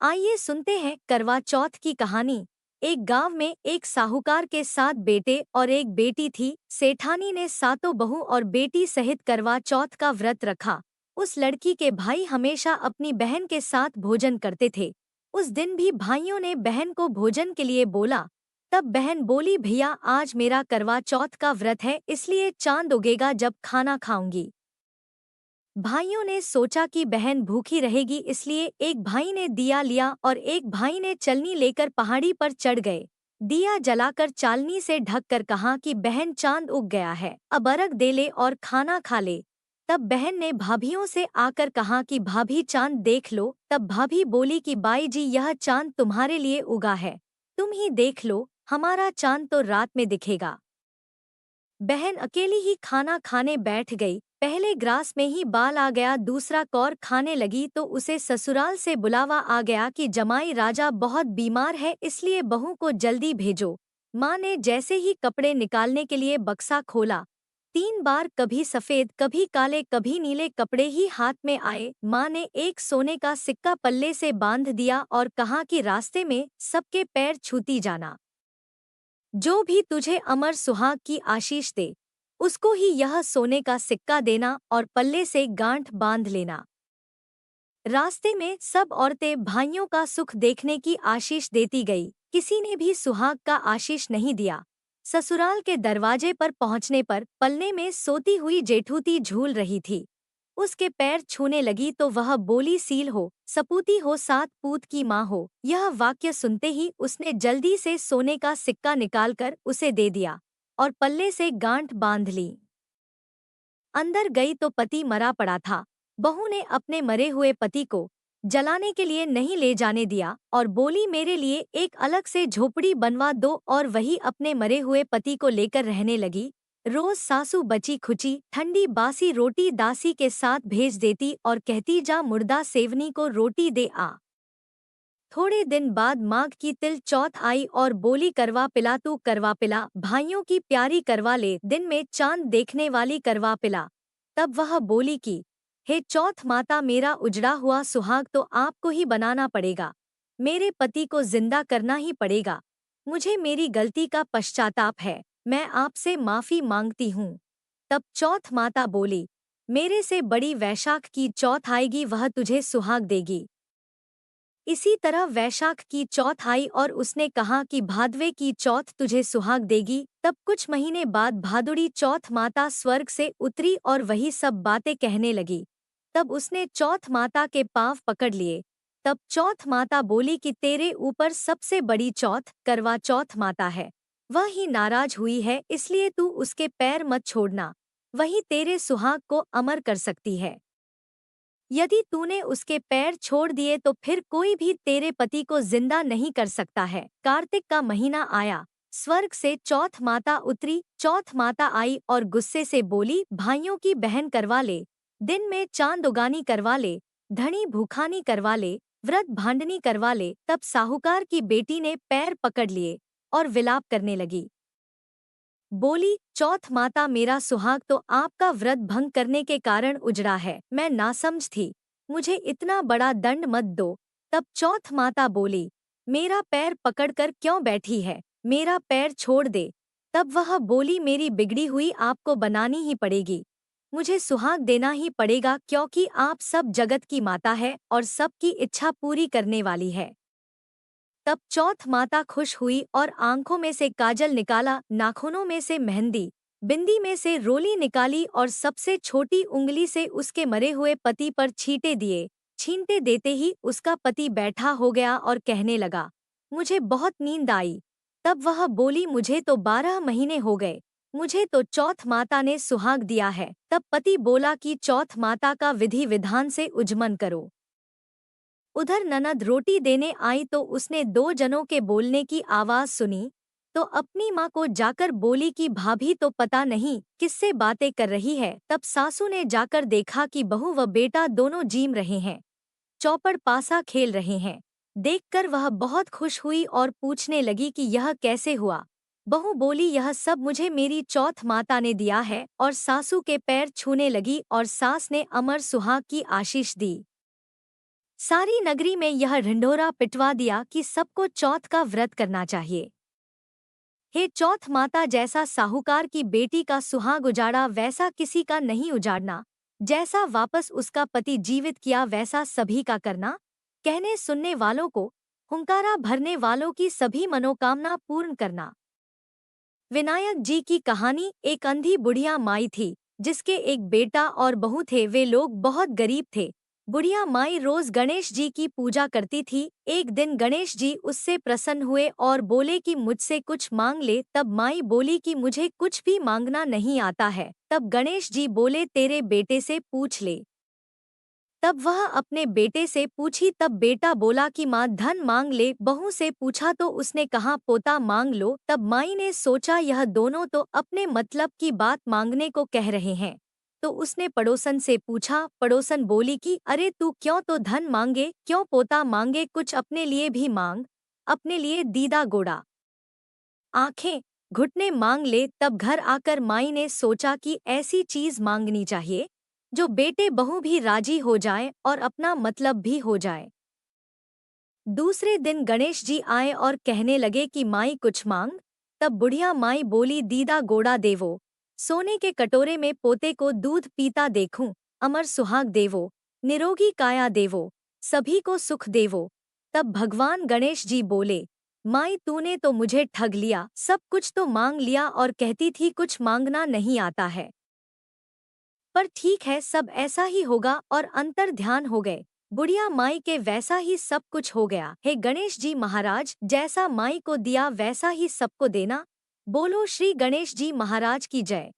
आइए सुनते हैं करवा चौथ की कहानी। एक गांव में एक साहूकार के 7 बेटे और एक बेटी थी। सेठानी ने सातों बहू और बेटी सहित करवा चौथ का व्रत रखा। उस लड़की के भाई हमेशा अपनी बहन के साथ भोजन करते थे। उस दिन भी भाइयों ने बहन को भोजन के लिए बोला। तब बहन बोली, भैया आज मेरा करवा चौथ का व्रत है, इसलिए चांद उगेगा जब खाना खाऊंगी। भाइयों ने सोचा कि बहन भूखी रहेगी, इसलिए एक भाई ने दिया लिया और एक भाई ने चलनी लेकर पहाड़ी पर चढ़ गए। दिया जलाकर चालनी से ढककर कहा कि बहन चांद उग गया है, अब अर्घ दे ले और खाना खा ले। तब बहन ने भाभियों से आकर कहा कि भाभी चांद देख लो। तब भाभी बोली कि बाई जी यह चांद तुम्हारे लिए उगा है, तुम ही देख लो, हमारा चांद तो रात में दिखेगा। बहन अकेली ही खाना खाने बैठ गई। पहले ग्रास में ही बाल आ गया, दूसरा कौर खाने लगी तो उसे ससुराल से बुलावा आ गया कि जमाई राजा बहुत बीमार है, इसलिए बहू को जल्दी भेजो। माँ ने जैसे ही कपड़े निकालने के लिए बक्सा खोला, 3 बार कभी सफेद कभी काले कभी नीले कपड़े ही हाथ में आए। माँ ने एक सोने का सिक्का पल्ले से बांध दिया और कहा कि रास्ते में सबके पैर छूती जाना। जो भी तुझे अमर सुहाग की आशीष दे, उसको ही यह सोने का सिक्का देना और पल्ले से गांठ बांध लेना। रास्ते में सब औरतें भाइयों का सुख देखने की आशीष देती गई, किसी ने भी सुहाग का आशीष नहीं दिया। ससुराल के दरवाजे पर पहुंचने पर पलने में सोती हुई जेठूती झूल रही थी। उसके पैर छूने लगी तो वह बोली, सील हो, सपूती हो, 7 पूत की माँ हो। यह वाक्य सुनते ही उसने जल्दी से सोने का सिक्का निकालकर उसे दे दिया और पल्ले से गांठ बांध ली। अंदर गई तो पति मरा पड़ा था। बहू ने अपने मरे हुए पति को जलाने के लिए नहीं ले जाने दिया और बोली, मेरे लिए एक अलग से झोपड़ी बनवा दो, और वही अपने मरे हुए पति को लेकर रहने लगी। रोज सासू बची खुची ठंडी बासी रोटी दासी के साथ भेज देती और कहती, जा मुर्दा सेवनी को रोटी दे आ। थोड़े दिन बाद माघ की तिल चौथ आई और बोली, करवा पिला तू करवा पिला, भाइयों की प्यारी करवा ले, दिन में चांद देखने वाली करवा पिला। तब वह बोली कि हे चौथ माता, मेरा उजड़ा हुआ सुहाग तो आपको ही बनाना पड़ेगा, मेरे पति को जिंदा करना ही पड़ेगा। मुझे मेरी गलती का पश्चाताप है, मैं आपसे माफी मांगती हूँ। तब चौथ माता बोली, मेरे से बड़ी वैशाख की चौथ आएगी, वह तुझे सुहाग देगी। इसी तरह वैशाख की चौथ आई और उसने कहा कि भादवे की चौथ तुझे सुहाग देगी। तब कुछ महीने बाद भादुड़ी चौथ माता स्वर्ग से उतरी और वही सब बातें कहने लगी। तब उसने चौथ माता के पांव पकड़ लिए। तब चौथ माता बोली कि तेरे ऊपर सबसे बड़ी चौथ करवा चौथ माता है, वह ही नाराज हुई है, इसलिए तू उसके पैर मत छोड़ना, वही तेरे सुहाग को अमर कर सकती है। यदि तूने उसके पैर छोड़ दिए तो फिर कोई भी तेरे पति को जिंदा नहीं कर सकता है। कार्तिक का महीना आया, स्वर्ग से चौथ माता उतरी। चौथ माता आई और गुस्से से बोली, भाइयों की बहन करवा ले, दिन में चांद उगानी करवा ले, धनी भूखानी करवा ले, व्रत भांडनी करवा ले। तब साहूकार की बेटी ने पैर पकड़ लिए और विलाप करने लगी। बोली, चौथ माता, मेरा सुहाग तो आपका व्रत भंग करने के कारण उजड़ा है, मैं नासमझ थी, मुझे इतना बड़ा दंड मत दो। तब चौथ माता बोली, मेरा पैर पकड़कर क्यों बैठी है, मेरा पैर छोड़ दे। तब वह बोली, मेरी बिगड़ी हुई आपको बनानी ही पड़ेगी, मुझे सुहाग देना ही पड़ेगा, क्योंकि आप सब जगत की माता है और सबकी इच्छा पूरी करने वाली है। तब चौथ माता खुश हुई और आंखों में से काजल निकाला, नाखूनों में से मेहंदी, बिंदी में से रोली निकाली और सबसे छोटी उंगली से उसके मरे हुए पति पर छींटे दिए। छींटे देते ही उसका पति बैठा हो गया और कहने लगा, मुझे बहुत नींद आई। तब वह बोली, मुझे तो 12 महीने हो गए, मुझे तो चौथ माता ने सुहाग दिया है। तब पति बोला कि चौथ माता का विधि विधान से उज्जमन करो। उधर ननद रोटी देने आई तो उसने 2 जनों के बोलने की आवाज सुनी, तो अपनी माँ को जाकर बोली कि भाभी तो पता नहीं किससे बातें कर रही है। तब सासू ने जाकर देखा कि बहू व बेटा दोनों जीम रहे हैं, चौपड़ पासा खेल रहे हैं। देखकर वह बहुत खुश हुई और पूछने लगी कि यह कैसे हुआ। बहू बोली, यह सब मुझे मेरी चौथ माता ने दिया है, और सासू के पैर छूने लगी और सास ने अमर सुहाग की आशीष दी। सारी नगरी में यह ढिंढोरा पिटवा दिया कि सबको चौथ का व्रत करना चाहिए। हे चौथ माता, जैसा साहूकार की बेटी का सुहाग उजाड़ा वैसा किसी का नहीं उजाड़ना, जैसा वापस उसका पति जीवित किया वैसा सभी का करना, कहने सुनने वालों को, हुंकारा भरने वालों की सभी मनोकामना पूर्ण करना। विनायक जी की कहानी। एक अंधी बुढ़िया माई थी जिसके एक बेटा और बहू थे। वे लोग बहुत गरीब थे। बुढ़िया माई रोज गणेश जी की पूजा करती थी। एक दिन गणेश जी उससे प्रसन्न हुए और बोले कि मुझसे कुछ मांग ले। तब माई बोली कि मुझे कुछ भी मांगना नहीं आता है। तब गणेश जी बोले तेरे बेटे से पूछ ले। तब वह अपने बेटे से पूछी। तब बेटा बोला कि माँ धन मांग ले। बहू से पूछा तो उसने कहा पोता मांग लो। तब माई ने सोचा यह दोनों तो अपने मतलब की बात मांगने को कह रहे हैं, तो उसने पड़ोसन से पूछा। पड़ोसन बोली कि अरे तू क्यों तो धन मांगे, क्यों पोता मांगे, कुछ अपने लिए भी मांग, अपने लिए दीदा गोड़ा आंखें घुटने मांग ले। तब घर आकर माई ने सोचा कि ऐसी चीज मांगनी चाहिए जो बेटे बहू भी राजी हो जाए और अपना मतलब भी हो जाए। दूसरे दिन गणेश जी आए और कहने लगे कि माई कुछ मांग। तब बुढ़िया माई बोली दीदा गोड़ा देवो, सोने के कटोरे में पोते को दूध पीता देखूं, अमर सुहाग देवो, निरोगी काया देवो, सभी को सुख देवो। तब भगवान गणेश जी बोले माई तूने तो मुझे ठग लिया, सब कुछ तो मांग लिया और कहती थी कुछ मांगना नहीं आता है। पर ठीक है, सब ऐसा ही होगा। और अंतर ध्यान हो गए। बुढ़िया माई के वैसा ही सब कुछ हो गया। हे गणेश जी महाराज, जैसा माई को दिया वैसा ही सबको देना। बोलो श्री गणेश जी महाराज की जय।